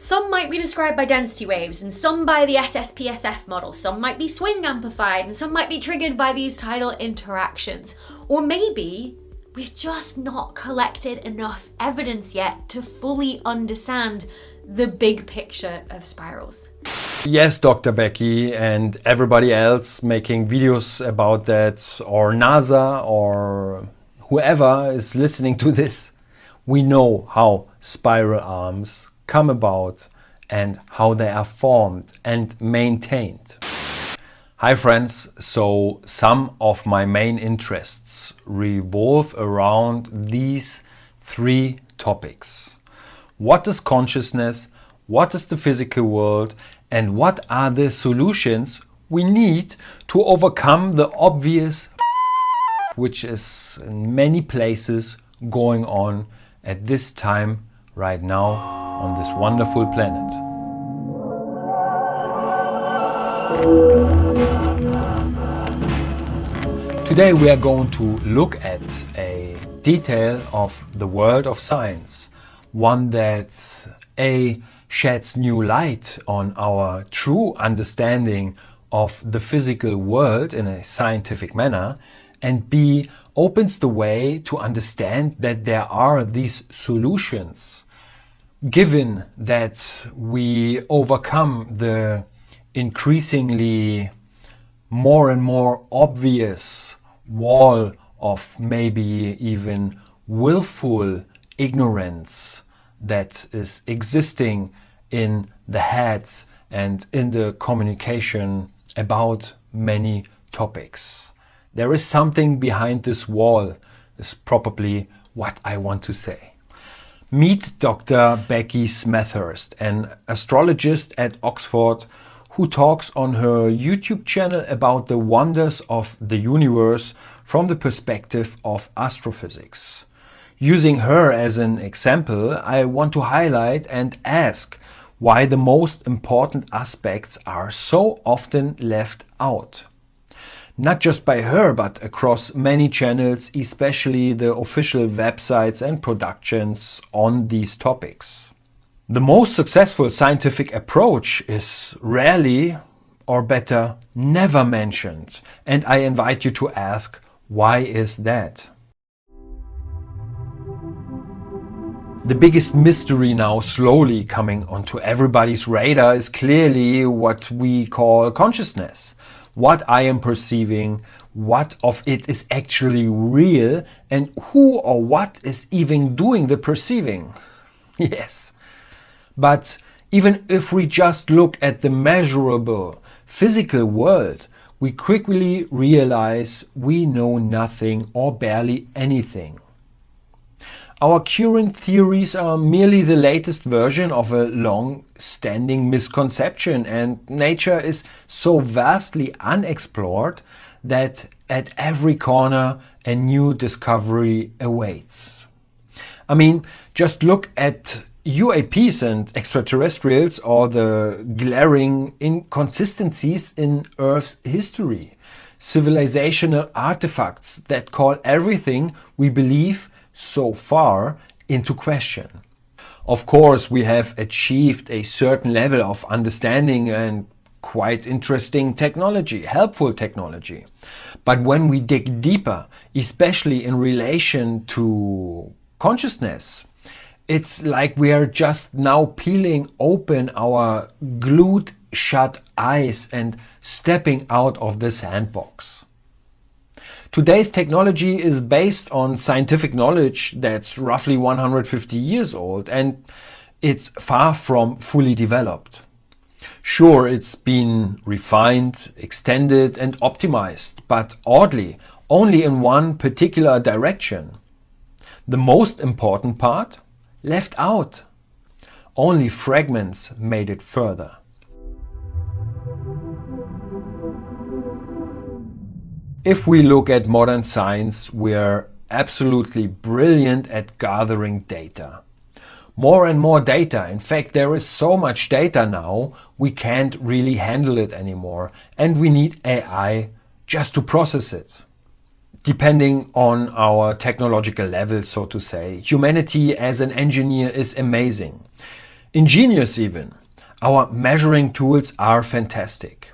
Some might be described by density waves, and some by the SSPSF model. Some might be swing amplified, and some might be triggered by these tidal interactions. Or maybe we've just not collected enough evidence yet to fully understand the big picture of spirals. Yes, Dr. Becky and everybody else making videos about that, or NASA, or whoever is listening to this, we know how spiral arms come about and how they are formed and maintained. Hi friends, so some of my main interests revolve around these three topics. What is consciousness? What is the physical world? And what are the solutions we need to overcome the obvious which is in many places going on at this time right now on this wonderful planet. Today we are going to look at a detail of the world of science, one that A, sheds new light on our true understanding of the physical world in a scientific manner, and B, opens the way to understand that there are these solutions, given that we overcome the increasingly more and more obvious wall of maybe even willful ignorance that is existing in the heads and in the communication about many topics. There is something behind this wall, is probably what I want to say. Meet Dr. Becky Smethurst, an astrologist at Oxford who talks on her YouTube channel about the wonders of the universe from the perspective of astrophysics. Using her as an example, I want to highlight and ask why the most important aspects are so often left out. Not just by her, but across many channels, especially the official websites and productions on these topics. The most successful scientific approach is rarely, or better, never mentioned. And I invite you to ask, why is that? The biggest mystery now slowly coming onto everybody's radar is clearly what we call consciousness. What I am perceiving, what of it is actually real, and who or what is even doing the perceiving. Yes. But even if we just look at the measurable physical world, we quickly realize we know nothing or barely anything. Our current theories are merely the latest version of a long-standing misconception, and nature is so vastly unexplored that at every corner a new discovery awaits. I mean, just look at UAPs and extraterrestrials or the glaring inconsistencies in Earth's history. Civilizational artifacts that call everything we believe so far into question. Of course, we have achieved a certain level of understanding and quite interesting technology, helpful technology. But when we dig deeper, especially in relation to consciousness, it's like we are just now peeling open our glued shut eyes and stepping out of the sandbox. Today's technology is based on scientific knowledge that's roughly 150 years old, and it's far from fully developed. Sure, it's been refined, extended and optimized, but oddly, only in one particular direction. The most important part? Left out. Only fragments made it further. If we look at modern science, we're absolutely brilliant at gathering data. More and more data. In fact, there is so much data now, we can't really handle it anymore. And we need AI just to process it. Depending on our technological level, so to say, humanity as an engineer is amazing. ingenious even. Our measuring tools are fantastic.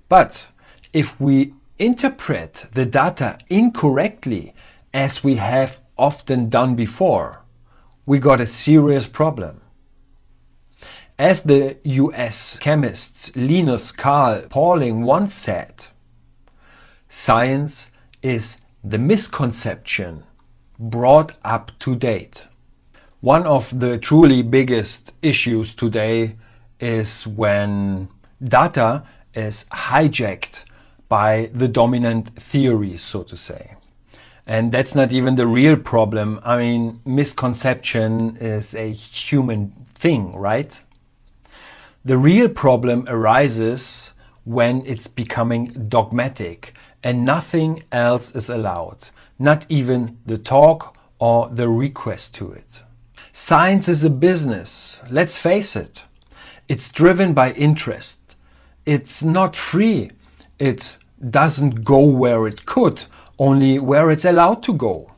But if we interpret the data incorrectly, as we have often done before, we got a serious problem. As the US chemists Linus Carl Pauling once said, science is the misconception brought up to date. One of the truly biggest issues today is when data is hijacked by the dominant theories, so to say. And that's not even the real problem. I mean, misconception is a human thing, right? The real problem arises when it's becoming dogmatic and nothing else is allowed, not even the talk or the request to it. Science is a business, let's face it. It's driven by interest. It's not free. It doesn't go where it could, only where it's allowed to go.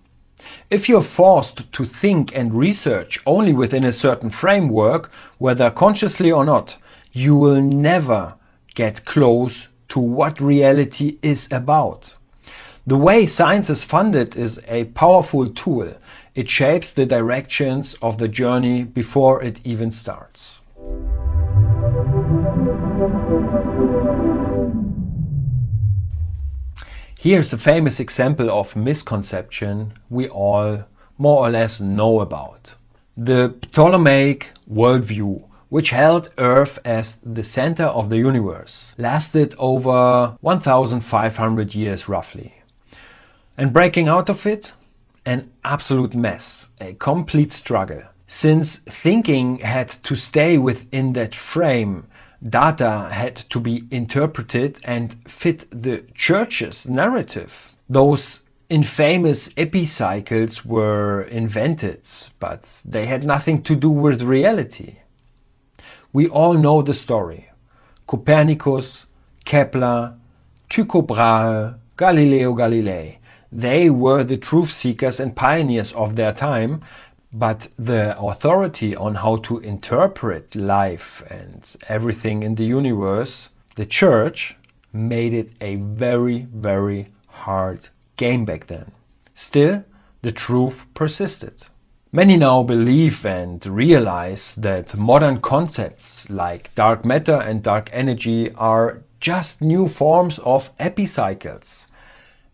If you're forced to think and research only within a certain framework, whether consciously or not, you will never get close to what reality is about. The way science is funded is a powerful tool. It shapes the directions of the journey before it even starts. Here's a famous example of misconception we all more or less know about. The Ptolemaic worldview, which held Earth as the center of the universe, lasted over 1,500 years roughly. And breaking out of it, an absolute mess, a complete struggle. Since thinking had to stay within that frame, data had to be interpreted and fit the church's narrative. Those infamous epicycles were invented, but they had nothing to do with reality. We all know the story. Copernicus, Kepler, Tycho Brahe, Galileo Galilei. They were the truth seekers and pioneers of their time, but the authority on how to interpret life and everything in the universe, the church, made it a very, very hard game back then. Still, the truth persisted. Many now believe and realize that modern concepts like dark matter and dark energy are just new forms of epicycles.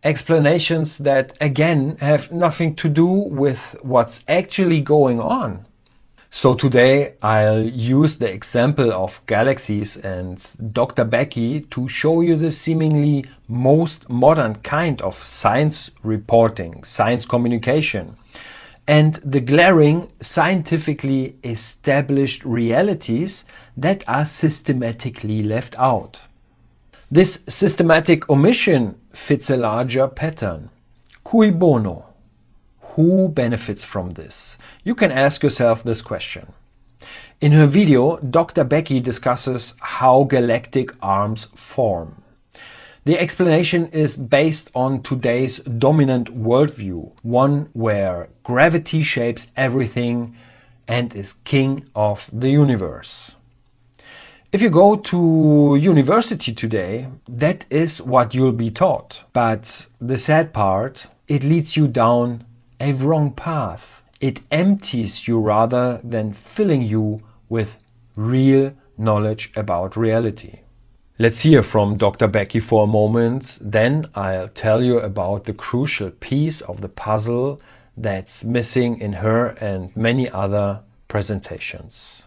Explanations that again have nothing to do with what's actually going on. So today I'll use the example of Galaxies and Dr. Becky to show you the seemingly most modern kind of science reporting, science communication, and the glaring scientifically established realities that are systematically left out. This systematic omission fits a larger pattern. Cui bono? Who benefits from this? You can ask yourself this question. In her video, Dr. Becky discusses how galactic arms form. The explanation is based on today's dominant worldview, one where gravity shapes everything and is king of the universe. If you go to university today, that is what you'll be taught. But the sad part, it leads you down a wrong path. It empties you rather than filling you with real knowledge about reality. Let's hear from Dr. Becky for a moment, then I'll tell you about the crucial piece of the puzzle that's missing in her and many other presentations.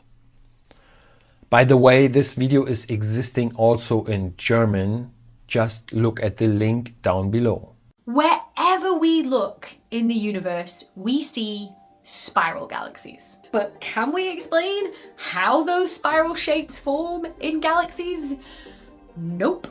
By the way, this video is existing also in German. Just look at the link down below. Wherever we look in the universe, we see spiral galaxies. But can we explain how those spiral shapes form in galaxies? Nope.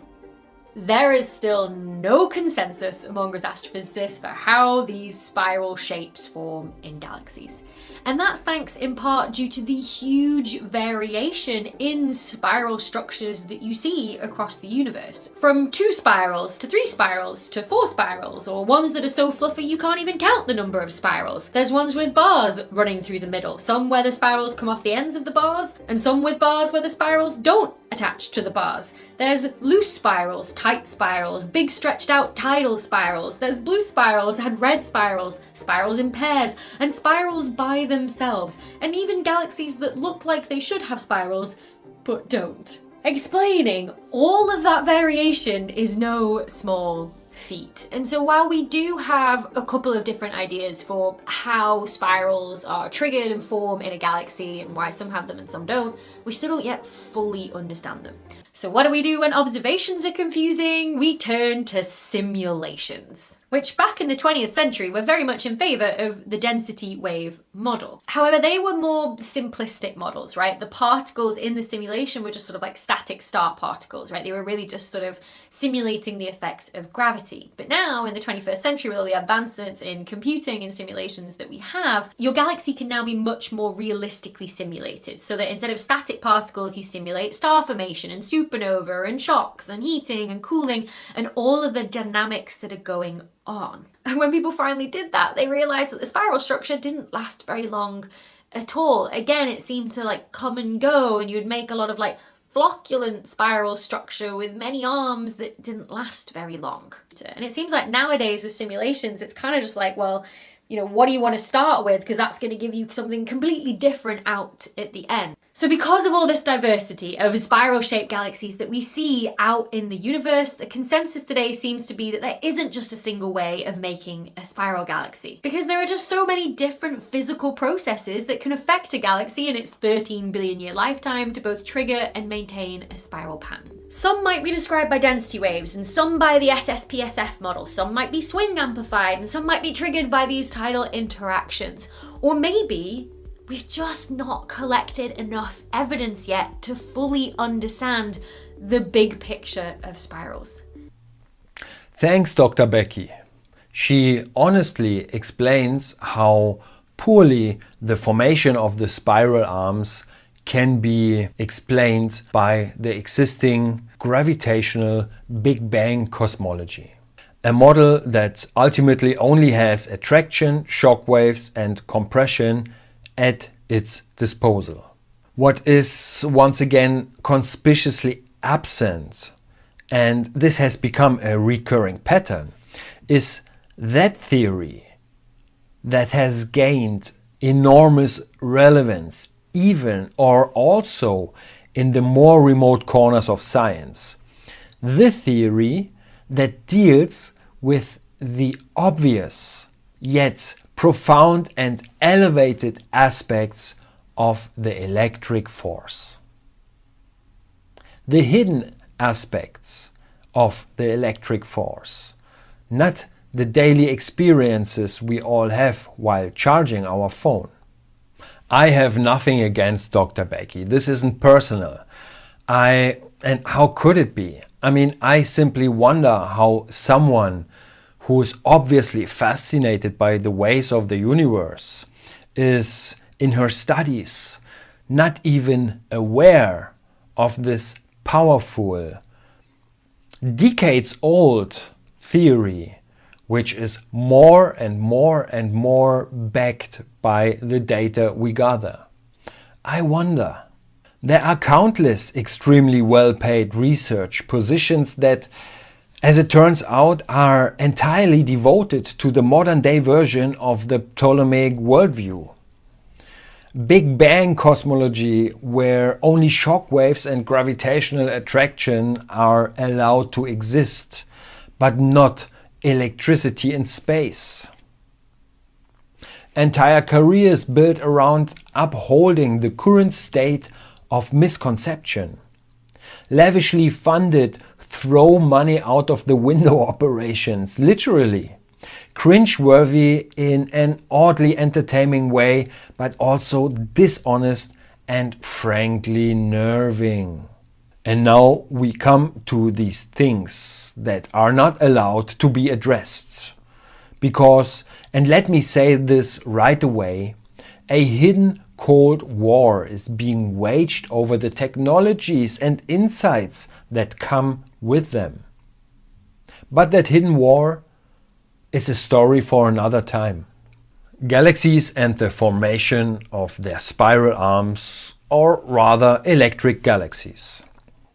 there is still no consensus among us astrophysicists for how these spiral shapes form in galaxies. And that's thanks in part due to the huge variation in spiral structures that you see across the universe. From 2 spirals to 3 spirals to 4 spirals, or ones that are so fluffy you can't even count the number of spirals. There's ones with bars running through the middle, some where the spirals come off the ends of the bars, and some with bars where the spirals don't attach to the bars. There's loose spirals, tight spirals, big stretched out tidal spirals. There's blue spirals and red spirals, spirals in pairs, and spirals by themselves, and even galaxies that look like they should have spirals, but don't. Explaining all of that variation is no small feat. And so while we do have a couple of different ideas for how spirals are triggered and form in a galaxy and why some have them and some don't, we still don't yet fully understand them. So what do we do when observations are confusing? We turn to simulations, which back in the 20th century were very much in favour of the density wave model. However, they were more simplistic models, right? The particles in the simulation were just sort of like static star particles, right? They were really just sort of simulating the effects of gravity. But now in the 21st century, with all the advancements in computing and simulations that we have, your galaxy can now be much more realistically simulated, so that instead of static particles, you simulate star formation and supernova and shocks and heating and cooling and all of the dynamics that are going on. And when people finally did that, they realized that the spiral structure didn't last very long at all. Again, it seemed to like come and go, and you would make a lot of like flocculent spiral structure with many arms that didn't last very long. And it seems like nowadays with simulations, it's kind of just like, well, you know, what do you want to start with? Because that's going to give you something completely different out at the end. So because of all this diversity of spiral-shaped galaxies that we see out in the universe, the consensus today seems to be that there isn't just a single way of making a spiral galaxy. Because there are just so many different physical processes that can affect a galaxy in its 13 billion year lifetime to both trigger and maintain a spiral pattern. Some might be described by density waves, and some by the SSPSF model. Some might be swing amplified, and some might be triggered by these tidal interactions. Or maybe we've just not collected enough evidence yet to fully understand the big picture of spirals. Thanks, Dr. Becky. She honestly explains how poorly the formation of the spiral arms can be explained by the existing gravitational Big Bang cosmology. A model that ultimately only has attraction, shock waves, and compression at its disposal. What is once again conspicuously absent, and this has become a recurring pattern, is that theory that has gained enormous relevance even or also in the more remote corners of science. The theory that deals with the obvious yet profound and elevated aspects of the electric force. The hidden aspects of the electric force, not the daily experiences we all have while charging our phone. I have nothing against Dr. Becky. This isn't personal. And how could it be? I mean, I simply wonder how someone who is obviously fascinated by the ways of the universe is in her studies not even aware of this powerful, decades-old theory, which is more and more and more backed by the data we gather. I wonder. There are countless extremely well-paid research positions that, as it turns out, are entirely devoted to the modern-day version of the Ptolemaic worldview. Big Bang cosmology, where only shock waves and gravitational attraction are allowed to exist, but not electricity in space. Entire careers built around upholding the current state of misconception. Lavishly funded throw money out of the window operations, literally. Cringeworthy in an oddly entertaining way, but also dishonest and frankly nerving. And now we come to these things that are not allowed to be addressed. Because, and let me say this right away, a hidden Cold War is being waged over the technologies and insights that come with them. But that hidden war is a story for another time. Galaxies and the formation of their spiral arms, or rather electric galaxies.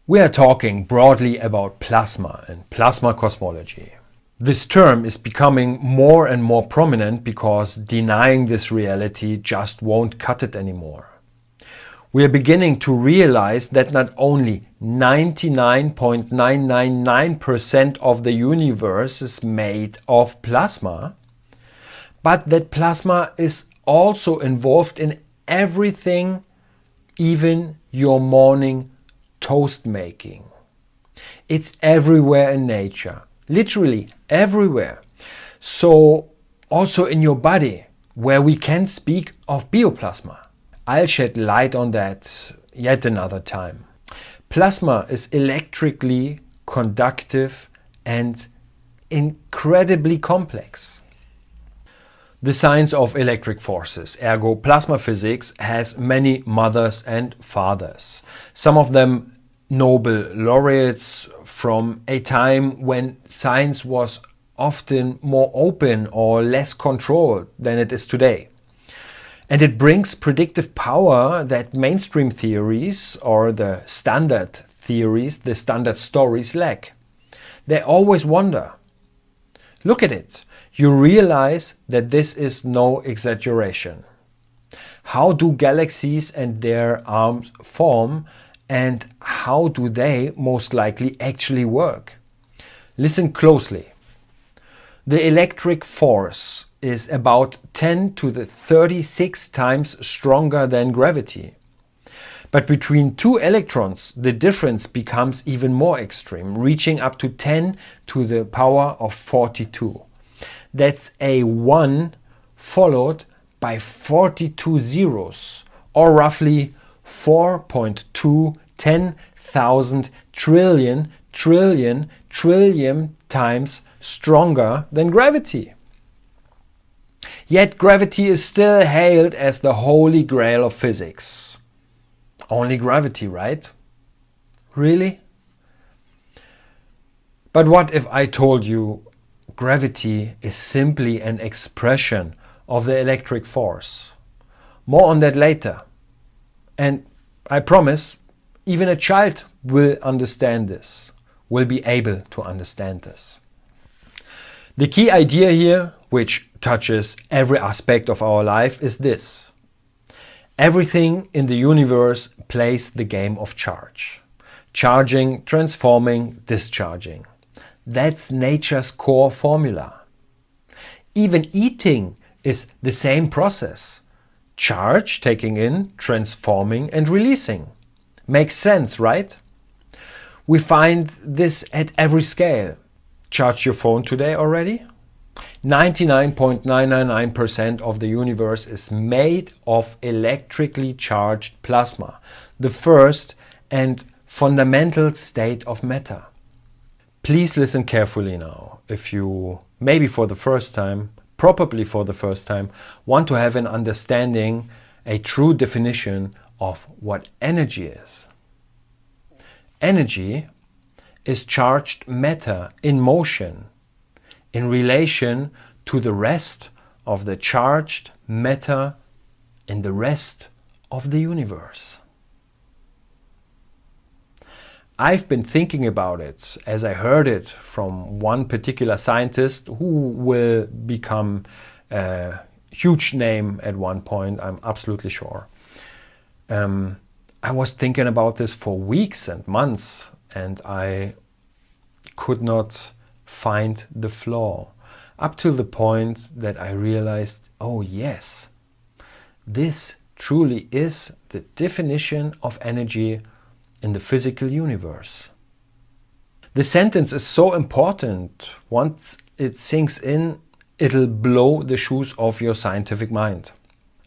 We are talking broadly about plasma and plasma cosmology. This term is becoming more and more prominent because denying this reality just won't cut it anymore. We are beginning to realize that not only 99.999% of the universe is made of plasma, but that plasma is also involved in everything, even your morning toast making. It's everywhere in nature, literally everywhere. So also in your body, where we can speak of bioplasma. I'll shed light on that yet another time. Plasma is electrically conductive and incredibly complex. The science of electric forces, ergo plasma physics, has many mothers and fathers. Some of them Nobel laureates from a time when science was often more open or less controlled than it is today. And it brings predictive power that mainstream theories or the standard theories, the standard stories lack. They always wonder. Look at it. You realize that this is no exaggeration. How do galaxies and their arms form, and how do they most likely actually work? Listen closely. The electric force is about 10 to the 36 times stronger than gravity. But between two electrons, the difference becomes even more extreme, reaching up to 10 to the power of 42. That's a 1 followed by 42 zeros, or roughly 4.2 10,000 trillion times stronger than gravity. Yet gravity is still hailed as the holy grail of physics. Only gravity, right? Really? But what if I told you gravity is simply an expression of the electric force? More on that later. And I promise, even a child will understand this, will be able to understand this. The key idea here, which touches every aspect of our life, is this. Everything in the universe plays the game of charge. Charging, transforming, discharging. That's nature's core formula. Even eating is the same process. Charge, taking in, transforming and releasing. Makes sense, right? We find this at every scale. Charge your phone today already? 99.999% of the universe is made of electrically charged plasma, the first and fundamental state of matter. Please listen carefully now. If you, maybe for the first time, probably for the first time, want to have an understanding, a true definition of what energy is. Energy is charged matter in motion in relation to the rest of the charged matter in the rest of the universe. I've been thinking about it as I heard it from one particular scientist who will become a huge name at one point, I'm absolutely sure. I was thinking about this for weeks and months, and I could not find the flaw, up to the point that I realized, oh yes, this truly is the definition of energy in the physical universe. The sentence is so important. Once it sinks in, it'll blow the shoes off your scientific mind.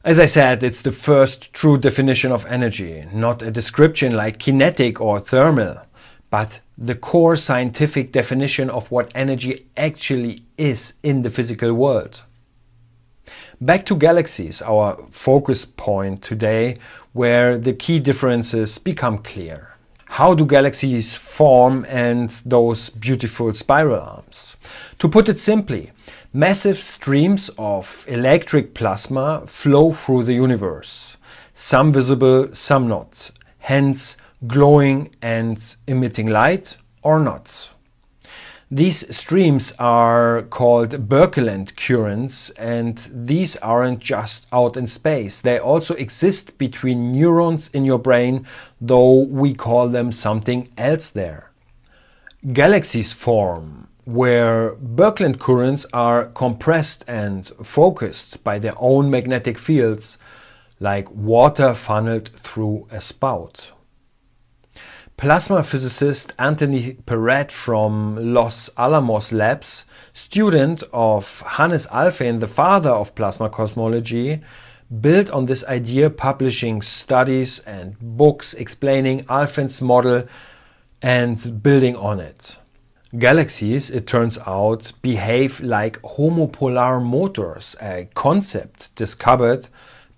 As I said, it's the first true definition of energy, not a description like kinetic or thermal, but the core scientific definition of what energy actually is in the physical world. Back to galaxies, our focus point today, where the key differences become clear. How do galaxies form and those beautiful spiral arms? To put it simply, massive streams of electric plasma flow through the universe, some visible, some not, hence glowing and emitting light or not. These streams are called Birkeland currents, and these aren't just out in space. They also exist between neurons in your brain, though we call them something else there. Galaxies form where Birkeland currents are compressed and focused by their own magnetic fields, like water funneled through a spout. Plasma physicist Anthony Perret from Los Alamos Labs, student of Hannes Alfvén, the father of plasma cosmology, built on this idea, publishing studies and books explaining Alfvén's model and building on it. Galaxies, it turns out, behave like homopolar motors, a concept discovered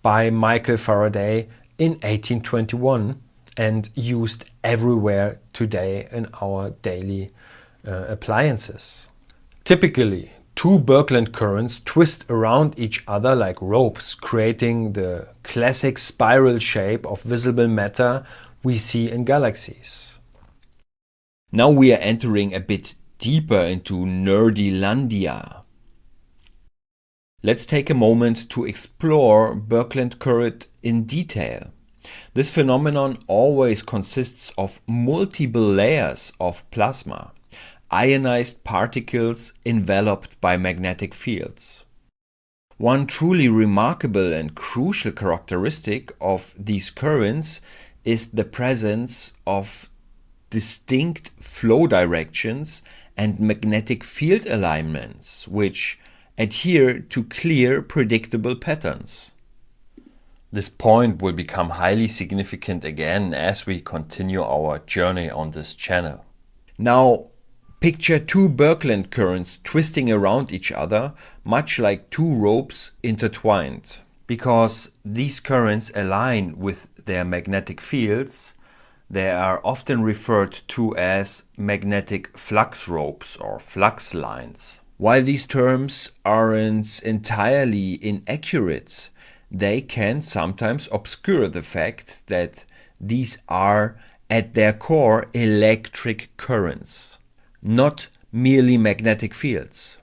by Michael Faraday in 1821 and used everywhere today in our daily appliances. Typically, two Birkeland currents twist around each other like ropes, creating the classic spiral shape of visible matter we see in galaxies. Now we are entering a bit deeper into Nerdylandia. Let's take a moment to explore Birkeland current in detail. This phenomenon always consists of multiple layers of plasma, ionized particles enveloped by magnetic fields. One truly remarkable and crucial characteristic of these currents is the presence of distinct flow directions and magnetic field alignments, which adhere to clear, predictable patterns. This point will become highly significant again as we continue our journey on this channel. Now, picture two Birkeland currents twisting around each other, much like two ropes intertwined. Because these currents align with their magnetic fields, they are often referred to as magnetic flux ropes or flux lines. While these terms aren't entirely inaccurate, they can sometimes obscure the fact that these are at their core electric currents, not merely magnetic fields.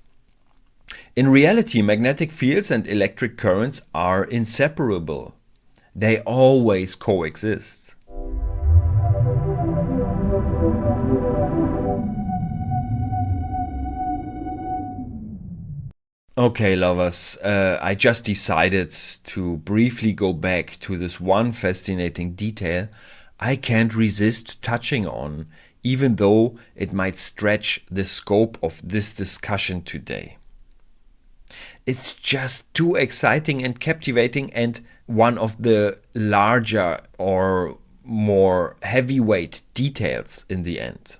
In reality, magnetic fields and electric currents are inseparable. They always coexist. Okay, lovers, I just decided to briefly go back to this one fascinating detail I can't resist touching on, even though it might stretch the scope of this discussion today. It's just too exciting and captivating, and one of the larger or more heavyweight details in the end.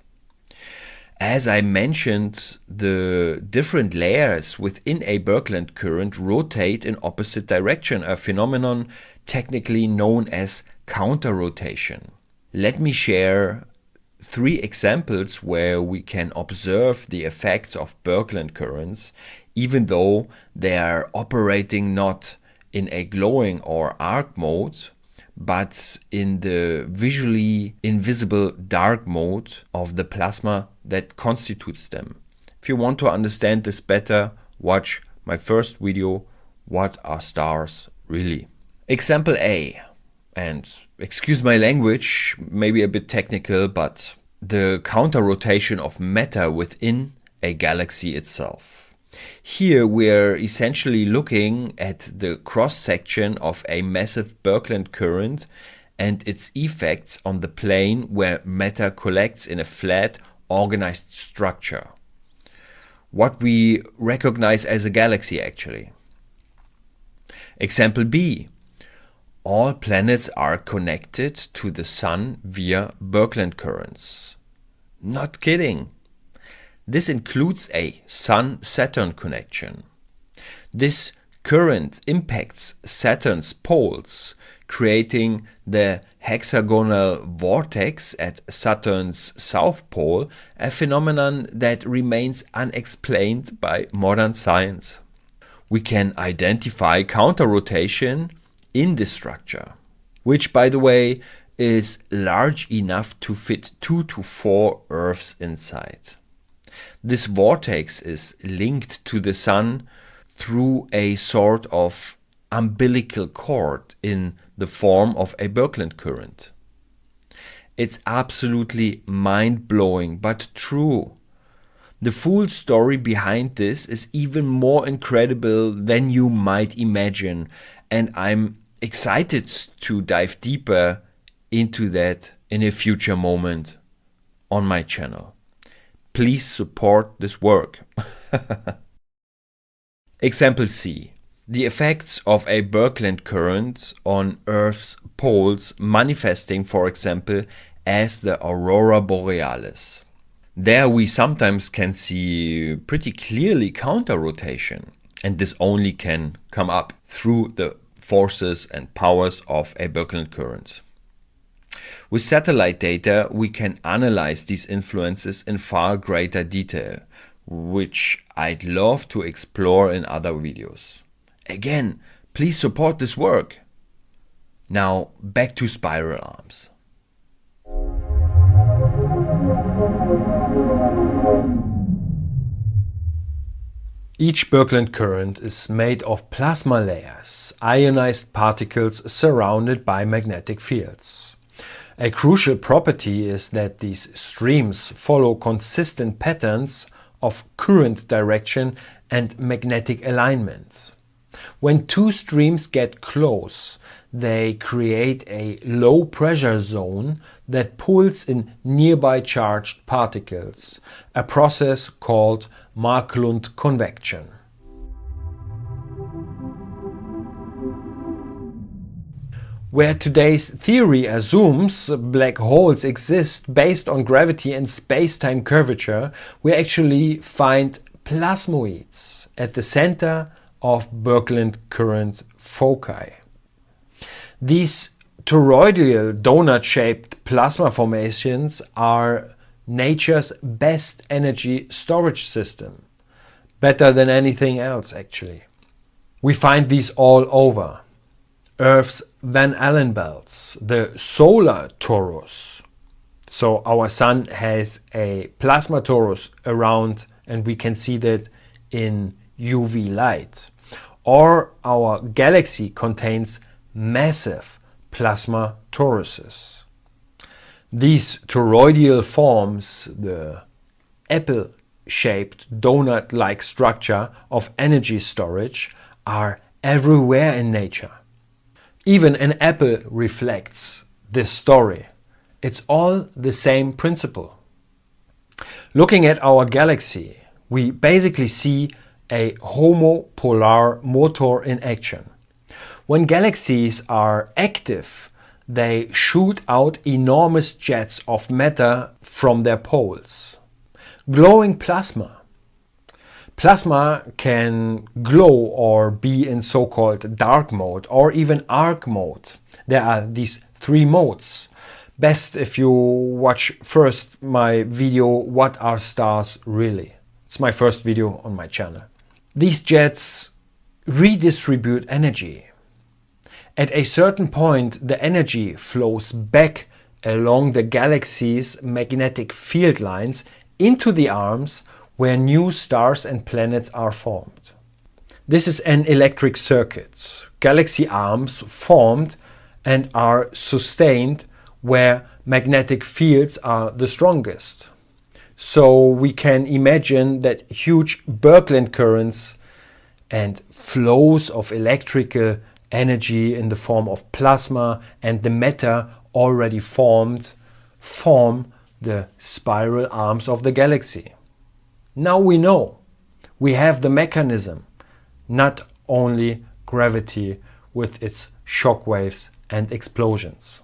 As I mentioned, the different layers within a Birkeland current rotate in opposite direction, a phenomenon technically known as counter-rotation. Let me share 3 examples where we can observe the effects of Birkeland currents, even though they are operating not in a glowing or arc mode, but in the visually invisible dark mode of the plasma that constitutes them. If you want to understand this better, watch my first video, What Are Stars Really? Example A, and excuse my language, maybe a bit technical, but the counter-rotation of matter within a galaxy itself. Here we're essentially looking at the cross-section of a massive Birkeland current and its effects on the plane where matter collects in a flat, organized structure. What we recognize as a galaxy, actually. Example B. All planets are connected to the Sun via Birkeland currents. Not kidding. This includes a Sun-Saturn connection. This current impacts Saturn's poles, creating the hexagonal vortex at Saturn's south pole, a phenomenon that remains unexplained by modern science. We can identify counter-rotation in this structure, which, by the way, is large enough to fit 2 to 4 Earths inside. This vortex is linked to the Sun through a sort of umbilical cord in the form of a Birkeland current. It's absolutely mind-blowing, but true. The full story behind this is even more incredible than you might imagine, and I'm excited to dive deeper into that in a future moment on my channel. Please support this work. Example C. The effects of a Birkeland current on Earth's poles manifesting, for example, as the aurora borealis. There we sometimes can see pretty clearly counter-rotation, and this only can come up through the forces and powers of a Birkeland current. With satellite data, we can analyze these influences in far greater detail, which I'd love to explore in other videos. Again, please support this work. Now back to spiral arms. Each Birkeland current is made of plasma layers, ionized particles surrounded by magnetic fields. A crucial property is that these streams follow consistent patterns of current direction and magnetic alignment. When two streams get close, they create a low pressure zone that pulls in nearby charged particles, a process called Marklund convection. Where today's theory assumes black holes exist based on gravity and space-time curvature, we actually find plasmoids at the center of Birkeland current foci. These toroidal donut-shaped plasma formations are nature's best energy storage system. Better than anything else, actually. We find these all over. Earth's Van Allen belts, the solar torus. So our sun has a plasma torus around, and we can see that in UV light. Or our galaxy contains massive plasma toruses. These toroidal forms, the apple-shaped donut-like structure of energy storage, are everywhere in nature. Even an apple reflects this story. It's all the same principle. Looking at our galaxy, we basically see a homopolar motor in action. When galaxies are active, they shoot out enormous jets of matter from their poles. Glowing plasma. Plasma can glow or be in so-called dark mode or even arc mode. There are these three modes. Best if you watch first my video What Are Stars Really? It's my first video on my channel. These jets redistribute energy. At a certain point, the energy flows back along the galaxy's magnetic field lines into the arms where new stars and planets are formed. This is an electric circuit. Galaxy arms formed and are sustained where magnetic fields are the strongest. So we can imagine that huge Birkeland currents and flows of electrical energy in the form of plasma and the matter already formed form the spiral arms of the galaxy. Now we know. We have the mechanism, not only gravity with its shockwaves and explosions.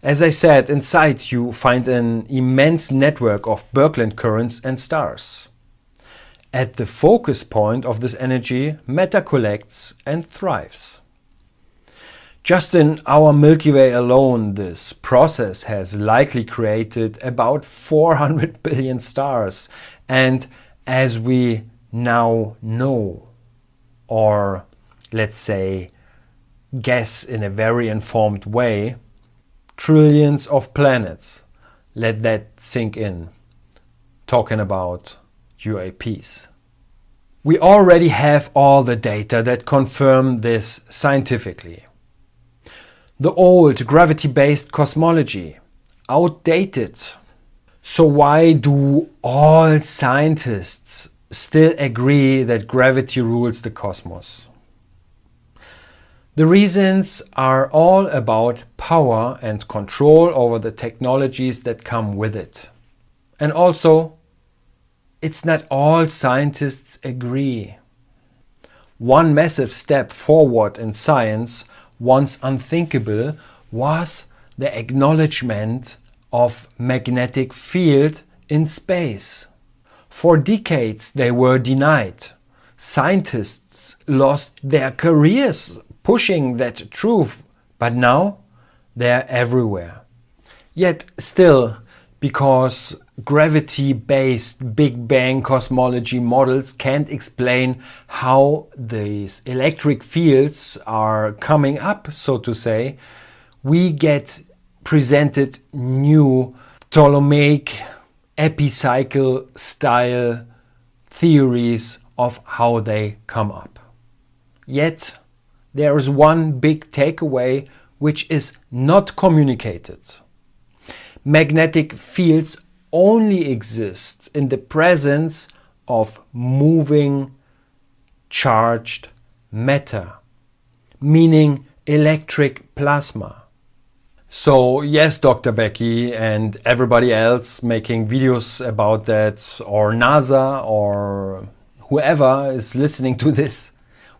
As I said, inside you find an immense network of Birkeland currents and stars. At the focus point of this energy, matter collects and thrives. Just in our Milky Way alone, this process has likely created about 400 billion stars. And as we now know, or let's say guess in a very informed way, trillions of planets. Let that sink in. Talking about UAPs. We already have all the data that confirm this scientifically. The old gravity-based cosmology, outdated. So why do all scientists still agree that gravity rules the cosmos? The reasons are all about power and control over the technologies that come with it. And also, it's not all scientists agree. One massive step forward in science, once unthinkable, was the acknowledgement of magnetic field in space. For decades they were denied. Scientists lost their careers pushing that truth, but now they're everywhere. Yet still, because gravity-based Big Bang cosmology models can't explain how these electric fields are coming up, so to say, we get presented new Ptolemaic epicycle style theories of how they come up. Yet there is one big takeaway which is not communicated. Magnetic fields only exist in the presence of moving charged matter, meaning electric plasma. So yes, Dr. Becky and everybody else making videos about that, or NASA, or whoever is listening to this,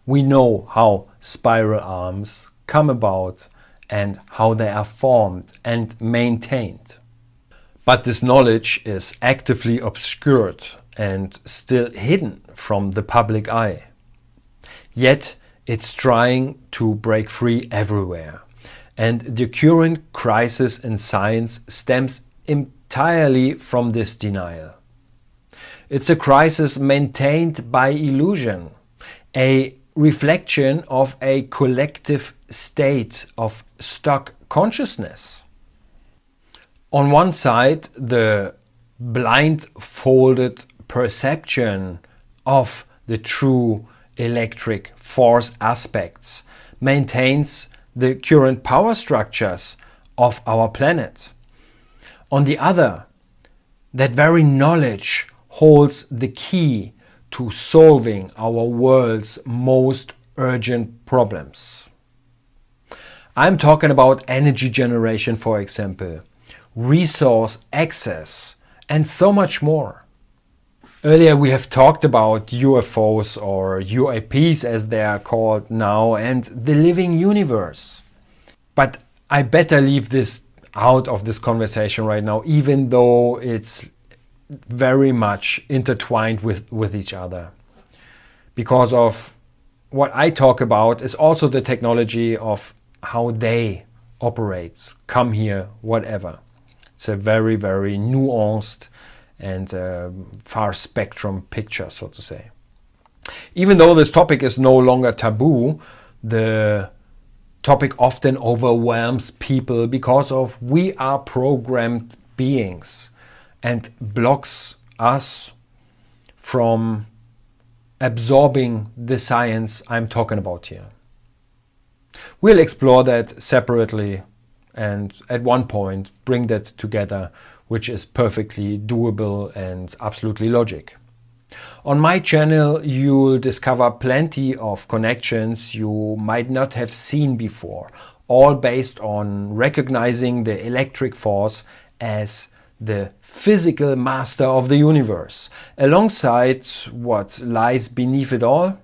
we know how spiral arms come about and how they are formed and maintained. But this knowledge is actively obscured and still hidden from the public eye. Yet it's trying to break free everywhere. And the current crisis in science stems entirely from this denial. It's a crisis maintained by illusion, a reflection of a collective state of stuck consciousness. On one side, the blindfolded perception of the true electric force aspects maintains the current power structures of our planet. On the other, that very knowledge holds the key to solving our world's most urgent problems. I'm talking about energy generation, for example, resource access, and so much more. Earlier we have talked about UFOs, or UAPs as they are called now, and the living universe. But I better leave this out of this conversation right now, even though it's very much intertwined with each other. Because of what I talk about is also the technology of how they operate, come here, whatever. It's a very, very nuanced and far spectrum picture, so to say. Even though this topic is no longer taboo, the topic often overwhelms people because of we are programmed beings and blocks us from absorbing the science I'm talking about here. We'll explore that separately and at one point bring that together, which is perfectly doable and absolutely logic. On my channel you'll discover plenty of connections you might not have seen before, all based on recognizing the electric force as the physical master of the universe, alongside what lies beneath it all: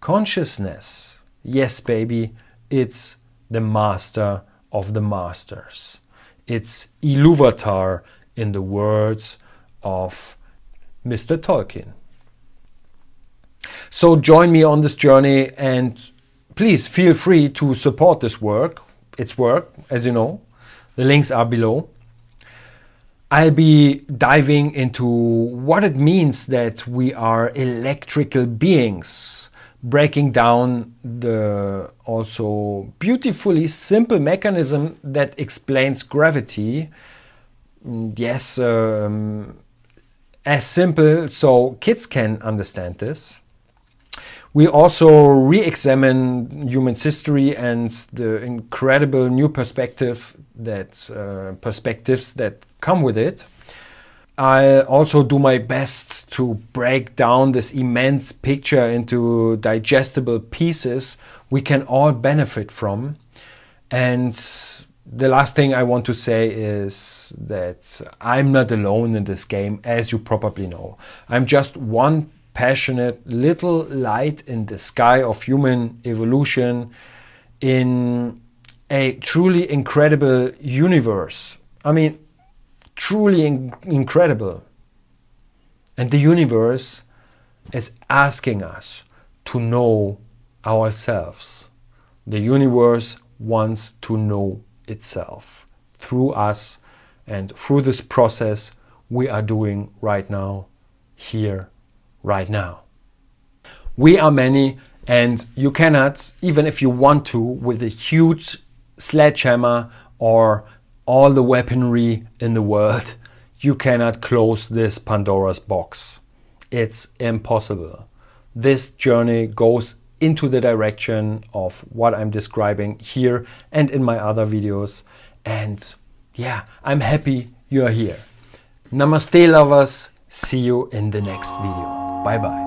consciousness. Yes, baby, it's the master of the masters. It's Ilúvatar in the words of Mr. Tolkien. So join me on this journey and please feel free to support this work. It's work, as you know. The links are below. I'll be diving into what it means that we are electrical beings, breaking down the also beautifully simple mechanism that explains gravity. Yes, as simple so kids can understand this. We also re-examine human history and the incredible new perspectives that come with it. I'll also do my best to break down this immense picture into digestible pieces we can all benefit from. And the last thing I want to say is that I'm not alone in this game, as you probably know. I'm just one passionate little light in the sky of human evolution in a truly incredible universe. I mean, truly incredible. And the universe is asking us to know ourselves. The universe wants to know itself through us and through this process we are doing right now, here, right now. We are many, and you cannot, even if you want to, with a huge sledgehammer or all the weaponry in the world, you cannot close this Pandora's box. It's impossible. This journey goes into the direction of what I'm describing here and in my other videos. And yeah, I'm happy you're here. Namaste, lovers. See you in the next video. Bye bye.